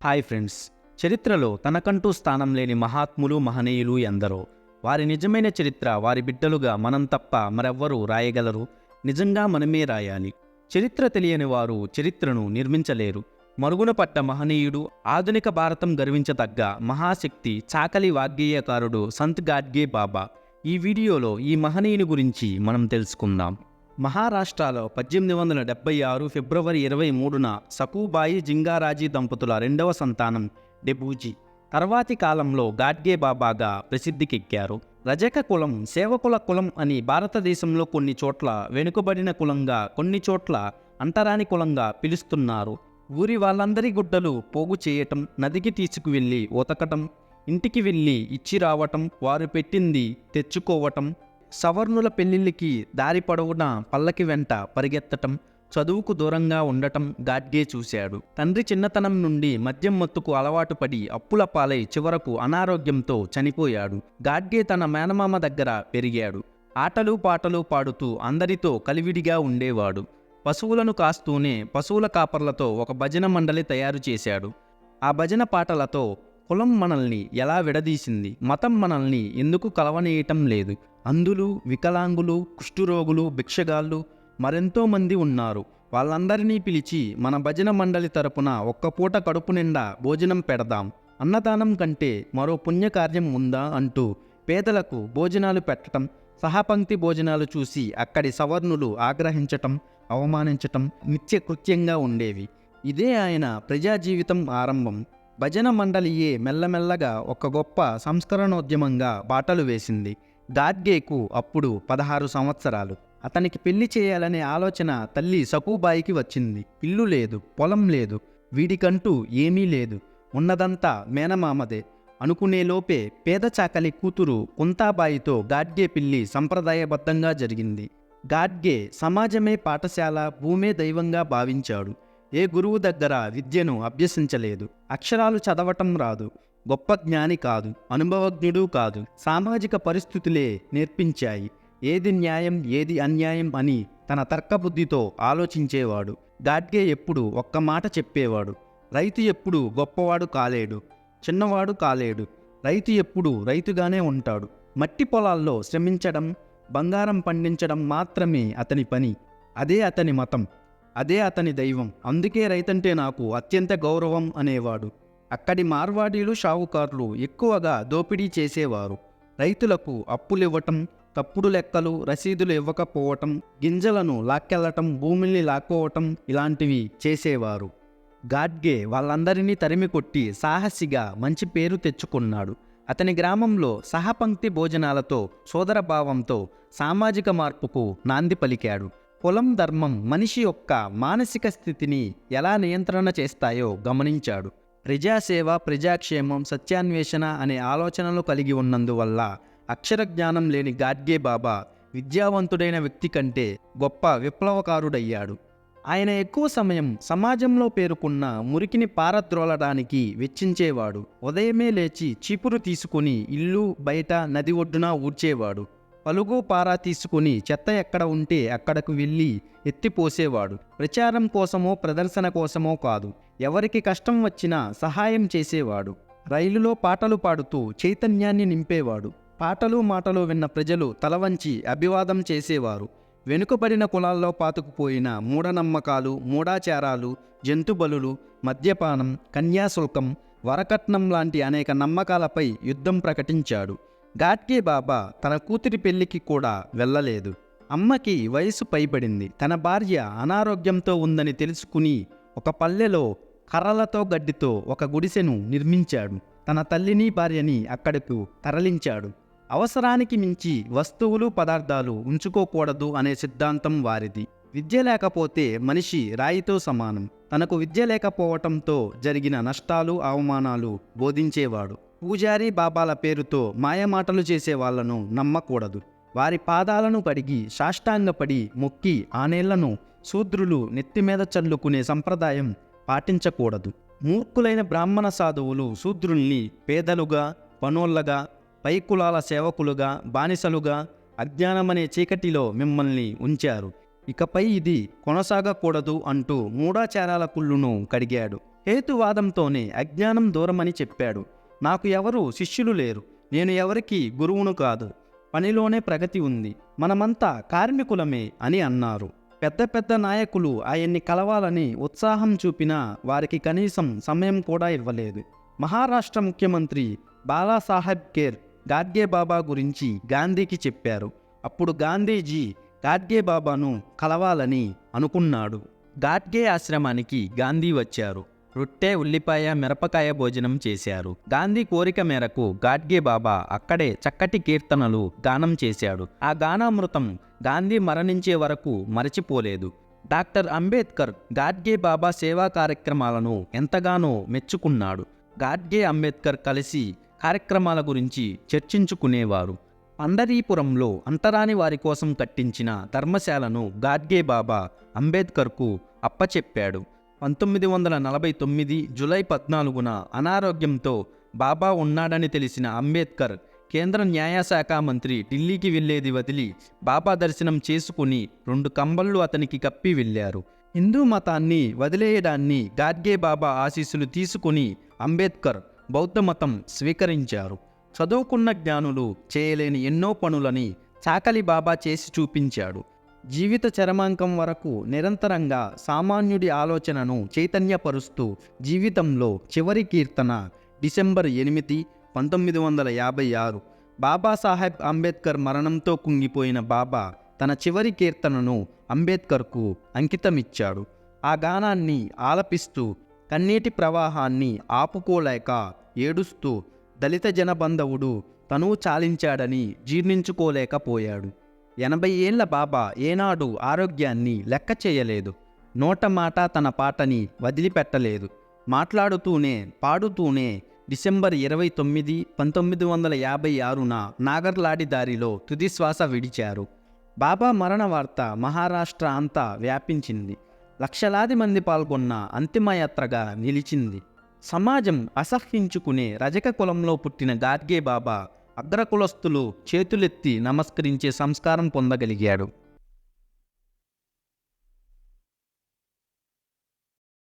Hi friends. చరిత్రలో తనకంటూ స్థానం లేని మహాత్ములు మహనీయులు ఎందరో. వారి నిజమైన చరిత్ర వారి బిడ్డలుగా మనం తప్ప మరెవ్వరూ రాయగలరు? నిజంగా మనమే రాయాలి. చరిత్ర తెలియని వారు చరిత్రను నిర్మించలేరు. మరుగున పడ్డ మహనీయుడు, ఆధునిక భారతం గర్వించదగ్గ మహాశక్తి, చాకలి వాగ్గేయకారుడు సంత్ గాడ్గే బాబా. ఈ వీడియోలో ఈ మహనీయుని గురించి మనం తెలుసుకుందాం. మహారాష్ట్రలో 1876 ఫిబ్రవరి 23న సకూబాయి జింగారాజీ దంపతుల రెండవ సంతానం డెబూజీ తర్వాతి కాలంలో గాడ్గే బాబాగా ప్రసిద్ధికెక్కారు. రజక కులం, సేవకుల కులం అని భారతదేశంలో కొన్ని చోట్ల వెనుకబడిన కులంగా, కొన్ని చోట్ల అంటరాని కులంగా పిలుస్తున్నారు. ఊరి వాళ్ళందరి గుడ్డలు పోగు చేయటం, నదికి తీసుకువెళ్ళి ఉతకటం, ఇంటికి వెళ్ళి ఇచ్చి రావటం, వారు పెట్టింది తెచ్చుకోవటం, సవర్ణుల పెళ్లిళ్ళకి దారి పొడవునా పల్లకి వెంట పరిగెత్తటం, చదువుకు దూరంగా ఉండటం గాడ్గే చూశాడు. తండ్రి చిన్నతనం నుండి మద్యం మత్తుకు అలవాటు పడి అప్పుల పాలై చివరకు అనారోగ్యంతో చనిపోయాడు. గాడ్గే తన మేనమామ దగ్గర పెరిగాడు. ఆటలు పాటలు పాడుతూ అందరితో కలివిడిగా ఉండేవాడు. పశువులను కాస్తూనే పశువుల కాపర్లతో ఒక భజన మండలి తయారు చేశాడు. ఆ భజన పాటలతో కులం మనల్ని ఎలా విడదీసింది, మతం మనల్ని ఎందుకు కలవనీయటం లేదు, అంధులు, వికలాంగులు, కుష్ఠురోగులు, భిక్షగాళ్ళు మరెంతోమంది ఉన్నారు, వాళ్ళందరినీ పిలిచి మన భజన మండలి తరపున ఒక్కపూట కడుపు నిండా భోజనం పెడదాం, అన్నదానం కంటే మరో పుణ్యకార్యం ఉందా అంటూ పేదలకు భోజనాలు పెట్టటం, సహపంక్తి భోజనాలు చూసి అక్కడి సవర్ణులు ఆగ్రహించటం, అవమానించటం నిత్యకృత్యంగా ఉండేవి. ఇదే ఆయన ప్రజా జీవితం ఆరంభం. భజన మండలియే మెల్లమెల్లగా ఒక గొప్ప సంస్కరణోద్యమంగా బాటలు వేసింది. గాడ్గేకు అప్పుడు 16 సంవత్సరాలు. అతనికి పెళ్లి చేయాలనే ఆలోచన తల్లి సకూబాయికి వచ్చింది. ఇల్లు లేదు, పొలం లేదు, వీడికంటూ ఏమీ లేదు, ఉన్నదంతా మేనమామదే అనుకునేలోపే పేద చాకలి కూతురు కుంతాబాయితో గాడ్గే పెళ్లి సంప్రదాయబద్ధంగా జరిగింది. గాడ్గే సమాజమే పాఠశాల, భూమే దైవంగా భావించాడు. ఏ గురువు దగ్గర విద్యను అభ్యసించలేదు. అక్షరాలు చదవటం రాదు, గొప్ప జ్ఞాని కాదు, అనుభవజ్ఞుడు కాదు. సామాజిక పరిస్థితులే నేర్పించాయి. ఏది న్యాయం, ఏది అన్యాయం అని తన తర్కబుద్ధితో ఆలోచించేవాడు. గాడ్గే ఎప్పుడు ఒక్క మాట చెప్పేవాడు: రైతు ఎప్పుడు గొప్పవాడు కాలేడు, చిన్నవాడు కాలేడు. రైతు ఎప్పుడు రైతుగానే ఉంటాడు. మట్టి పొలాల్లో శ్రమించడం, బంగారం పండించడం మాత్రమే అతని పని. అదే అతని మతం, అదే అతని దైవం. అందుకే రైతంటే నాకు అత్యంత గౌరవం అనేవాడు. అక్కడి మార్వాడీలు, షావుకారులు ఎక్కువగా దోపిడీ చేసేవారు. రైతులకు అప్పులివ్వటం, తప్పుడు లెక్కలు, రసీదులు ఇవ్వకపోవటం, గింజలను లాక్కెళ్లటం, భూమిని లాక్కోవటం ఇలాంటివి చేసేవారు. గాడ్గే వాళ్ళందరినీ తరిమికొట్టి సాహసిగా మంచి పేరు తెచ్చుకున్నాడు. అతని గ్రామంలో సహపంక్తి భోజనాలతో, సోదరభావంతో సామాజిక మార్పుకు నాంది పలికాడు. కులం, ధర్మం మనిషి యొక్క మానసిక స్థితిని ఎలా నియంత్రణ చేస్తాయో గమనించాడు. ప్రజాసేవ, ప్రజాక్షేమం, సత్యాన్వేషణ అనే ఆలోచనలు కలిగి ఉన్నందువల్ల అక్షర జ్ఞానం లేని గాడ్గే బాబా విద్యావంతుడైన వ్యక్తి కంటే గొప్ప విప్లవకారుడయ్యాడు. ఆయన ఎక్కువ సమయం సమాజంలో పేరుకున్న మురికిని పారద్రోలడానికి వెచ్చించేవాడు. ఉదయమే లేచి చీపురు తీసుకుని ఇల్లు, బయట, నది ఒడ్డున ఊడ్చేవాడు. పలుగు, పారా తీసుకుని చెత్త ఎక్కడ ఉంటే అక్కడకు వెళ్ళి ఎత్తిపోసేవాడు. ప్రచారం కోసమో ప్రదర్శన కోసమో కాదు, ఎవరికి కష్టం వచ్చినా సహాయం చేసేవాడు. రైలులో పాటలు పాడుతూ చైతన్యాన్ని నింపేవాడు. పాటలు మాటలు విన్న ప్రజలు తలవంచి అభివాదం చేసేవారు. వెనుకబడిన కులాల్లో పాతుకుపోయిన మూఢనమ్మకాలు, మూఢాచారాలు, జంతుబలులు, మద్యపానం, కన్యాశుల్కం, వరకట్నం లాంటి అనేక నమ్మకాలపై యుద్ధం ప్రకటించాడు. గాడ్గే బాబా తన కూతురి పెళ్లికి కూడా వెళ్ళలేదు. అమ్మకి వయసు పైబడింది. తన భార్య అనారోగ్యంతో ఉందని తెలుసుకుని ఒక పల్లెలో కర్రలతో, గడ్డితో ఒక గుడిసెను నిర్మించాడు. తన తల్లిని, భార్యని అక్కడకు తరలించాడు. అవసరానికి మించి వస్తువులు, పదార్థాలు ఉంచుకోకూడదు అనే సిద్ధాంతం వారిది. విద్య లేకపోతే మనిషి రాయితో సమానం. తనకు విద్య లేకపోవటంతో జరిగిన నష్టాలు, అవమానాలు బోధించేవాడు. పూజారి బాబాల పేరుతో మాయమాటలు చేసే వాళ్లను నమ్మకూడదు. వారి పాదాలను కడిగి సాష్టాంగపడి మొక్కి ఆనేళ్లను శూద్రులు నెత్తిమీద చల్లుకునే సంప్రదాయం పాటించకూడదు. మూర్ఖులైన బ్రాహ్మణ సాధువులు శూద్రుల్ని పేదలుగా, పనోళ్లగా, పై కులాల సేవకులుగా, బానిసలుగా, అజ్ఞానమనే చీకటిలో మిమ్మల్ని ఉంచారు. ఇకపై ఇది కొనసాగకూడదు అంటూ మూఢాచారాల కుళ్ళును కడిగాడు. హేతువాదంతోనే అజ్ఞానం దూరమని చెప్పాడు. నాకు ఎవరు శిష్యులు లేరు, నేను ఎవరికి గురువును కాదు, పనిలోనే ప్రగతి ఉంది, మనమంతా కార్మికులమే అని అన్నారు. పెద్ద పెద్ద నాయకులు ఆయన్ని కలవాలని ఉత్సాహం చూపినా వారికి కనీసం సమయం కూడా ఇవ్వలేదు. మహారాష్ట్ర ముఖ్యమంత్రి బాలాసాహెబ్ కేర్ గాడ్గే బాబా గురించి గాంధీకి చెప్పారు. అప్పుడు గాంధీజీ గాడ్గే బాబాను కలవాలని అనుకున్నాడు. గాడ్గే ఆశ్రమానికి గాంధీ వచ్చారు. రొట్టె, ఉల్లిపాయ, మిరపకాయ భోజనం చేశారు. గాంధీ కోరిక మేరకు గాడ్గే బాబా అక్కడే చక్కటి కీర్తనలు గానం చేశాడు. ఆ గానామృతం గాంధీ మరణించే వరకు మరచిపోలేదు. డాక్టర్ అంబేద్కర్ గాడ్గే బాబా సేవా కార్యక్రమాలను ఎంతగానో మెచ్చుకున్నాడు. గాడ్గే, అంబేద్కర్ కలిసి కార్యక్రమాల గురించి చర్చించుకునేవారు. పండరీపురంలో అంటరాని వారి కోసం కట్టించిన ధర్మశాలను గాడ్గే బాబా అంబేద్కర్కు అప్పచెప్పాడు. 1949 జూలై 14న అనారోగ్యంతో బాబా ఉన్నాడని తెలిసిన అంబేద్కర్ కేంద్ర న్యాయశాఖ మంత్రి ఢిల్లీకి వెళ్లేది వదిలి బాబా దర్శనం చేసుకుని 2 కంబళ్ళు అతనికి కప్పి వెళ్ళారు. హిందూ మతాన్ని వదిలేయడాన్ని గాడ్గే బాబా ఆశీస్సులు తీసుకుని అంబేద్కర్ బౌద్ధ మతం స్వీకరించారు. చదువుకున్న జ్ఞానులు చేయలేని ఎన్నో పనులని చాకలి బాబా చేసి చూపించాడు. జీవిత చరమాంకం వరకు నిరంతరంగా సామాన్యుడి ఆలోచనను చైతన్యపరుస్తూ జీవితంలో చివరి కీర్తన డిసెంబర్ 8, 1956. బాబాసాహెబ్ అంబేద్కర్ మరణంతో కుంగిపోయిన బాబా తన చివరి కీర్తనను అంబేద్కర్కు అంకితమిచ్చాడు. ఆ గానాన్ని ఆలపిస్తూ కన్నీటి ప్రవాహాన్ని ఆపుకోలేక ఏడుస్తూ దళిత జనబంధవుడు తనువు చాలించాడని జీర్ణించుకోలేకపోయాడు. 80 ఏళ్ల బాబా ఏనాడు ఆరోగ్యాన్ని లెక్క చేయలేదు. నోట మాట తన పాటని వదిలిపెట్టలేదు. మాట్లాడుతూనే పాడుతూనే డిసెంబర్ 29, 1956న నాగర్లాడి దారిలో తుదిశ్వాస విడిచారు. బాబా మరణ వార్త మహారాష్ట్ర అంతా వ్యాపించింది. లక్షలాది మంది పాల్గొన్న అంతిమయాత్రగా నిలిచింది. సమాజం అసహ్యించుకునే రజక కులంలో పుట్టిన గాడ్గే బాబా అగ్రకులస్తులు చేతులెత్తి నమస్కరించే సంస్కారం పొందగలిగాడు.